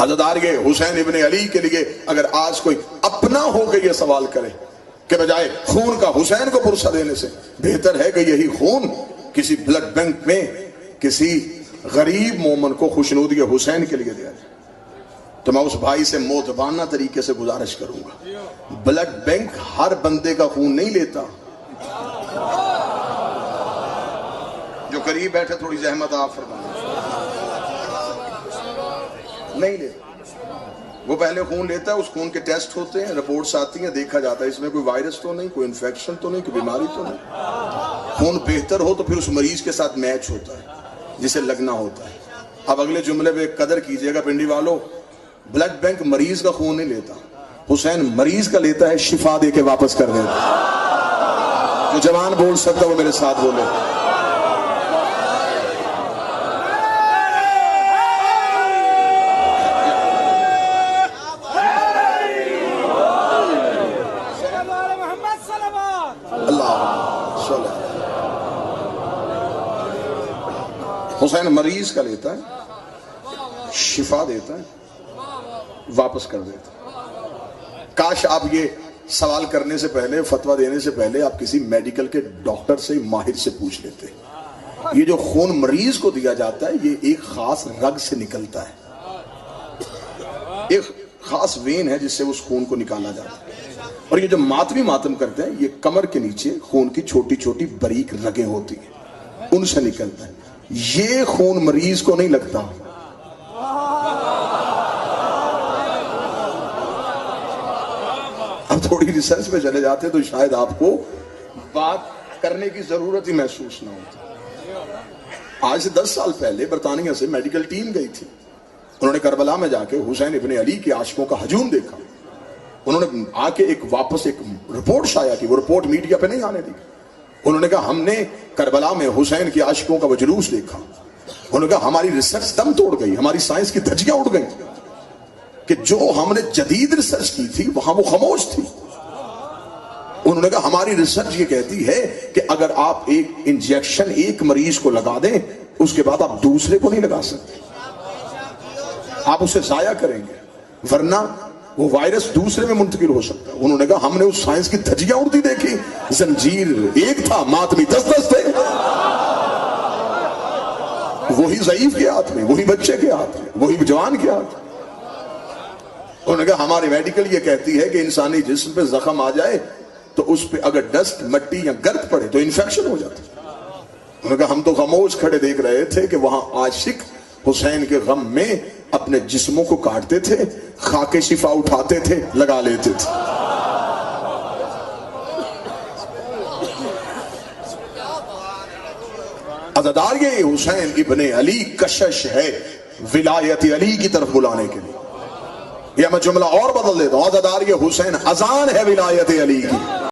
عزادار یہ حسین ابن علی کے لیے اگر آج کوئی اپنا ہو کے یہ سوال کرے کہ بجائے خون کا حسین کو پرسہ دینے سے بہتر ہے کہ یہی خون کسی بلڈ بینک میں کسی غریب مومن کو خوشنودی حسین کے لیے دیا جائے، تو میں اس بھائی سے موتبانہ طریقے سے گزارش کروں گا، بلڈ بینک ہر بندے کا خون نہیں لیتا۔ جو قریب بیٹھے تھوڑی زحمت آپ فرمائیں، نہیں لیتا، وہ پہلے خون لیتا ہے، اس خون کے ٹیسٹ ہوتے ہیں، رپورٹس آتی ہیں، دیکھا جاتا ہے اس میں کوئی وائرس تو نہیں، کوئی انفیکشن تو نہیں، کوئی بیماری تو نہیں۔ خون بہتر ہو تو پھر اس مریض کے ساتھ میچ ہوتا ہے جسے لگنا ہوتا ہے۔ اب اگلے جملے پہ قدر کیجئے گا پنڈی والوں، بلڈ بینک مریض کا خون نہیں لیتا، حسین مریض کا لیتا ہے، شفا دے کے واپس کر دیتا۔ جو جوان بول سکتا وہ میرے ساتھ بولے۔ حسین مریض کا لیتا ہے، شفا دیتا ہے، واپس کر دیتا ہے۔ کاش آپ یہ سوال کرنے سے پہلے، فتویٰ دینے سے پہلے آپ کسی میڈیکل کے ڈاکٹر سے، ماہر سے پوچھ لیتے۔ یہ جو خون مریض کو دیا جاتا ہے یہ ایک خاص رگ سے نکلتا ہے، ایک خاص وین ہے جس سے اس خون کو نکالا جاتا ہے، اور یہ جو ماتمی ماتم کرتے ہیں یہ کمر کے نیچے خون کی چھوٹی چھوٹی باریک رگیں ہوتی ہیں، ان سے نکلتا ہے۔ یہ خون مریض کو نہیں لگتا۔ اب تھوڑی ریسرچ پہ چلے جاتے تو شاید آپ کو بات کرنے کی ضرورت ہی محسوس نہ ہوتی۔ آج سے 10 سال پہلے برطانیہ سے میڈیکل ٹیم گئی تھی، انہوں نے کربلا میں جا کے حسین ابن علی کے عاشقوں کا ہجوم دیکھا، انہوں نے آ کے واپس ایک رپورٹ شائع کی، وہ رپورٹ میڈیا پہ نہیں آنے دی۔ انہوں نے کہا ہم نے کربلا میں حسین کے عاشقوں کا وہ جلوس دیکھا، انہوں نے کہا ہماری ریسرچ دم توڑ گئی، ہماری سائنس کی دھجیاں اڑ گئی کہ جو ہم نے جدید ریسرچ کی تھی وہاں وہ خاموش تھی۔ انہوں نے کہا ہماری ریسرچ یہ کہتی ہے کہ اگر آپ ایک انجیکشن ایک مریض کو لگا دیں اس کے بعد آپ دوسرے کو نہیں لگا سکتے، آپ اسے ضائع کریں گے، ورنہ وہ وائرس دوسرے میں منتقل ہو سکتا ہے۔ انہوں نے کہا ہم نے اس سائنس کی دھجیاں اڑتی دیکھی، زنجیر ایک تھا، ماتمی 10 تھے، وہی ضعیف کے ہاتھ میں، وہی بچے کے ہاتھ میں، وہی جوان کے ہاتھ میں۔ انہوں نے کہا ہماری میڈیکل یہ کہتی ہے کہ انسانی جسم پہ زخم آ جائے تو اس پہ اگر ڈسٹ، مٹی یا گرد پڑے تو انفیکشن ہو جاتا ہے۔ انہوں نے کہا ہم تو خاموش کھڑے دیکھ رہے تھے کہ وہاں عاشق حسین کے غم میں اپنے جسموں کو کاٹتے تھے، خاک شفا اٹھاتے تھے، لگا لیتے تھے۔ عزادار یہ حسین ابن علی کشش ہے ولایت علی کی طرف بلانے کے لیے، یا میں جملہ اور بدل دیتا ہوں، عزادار یہ حسین اذان ہے ولایت علی کی۔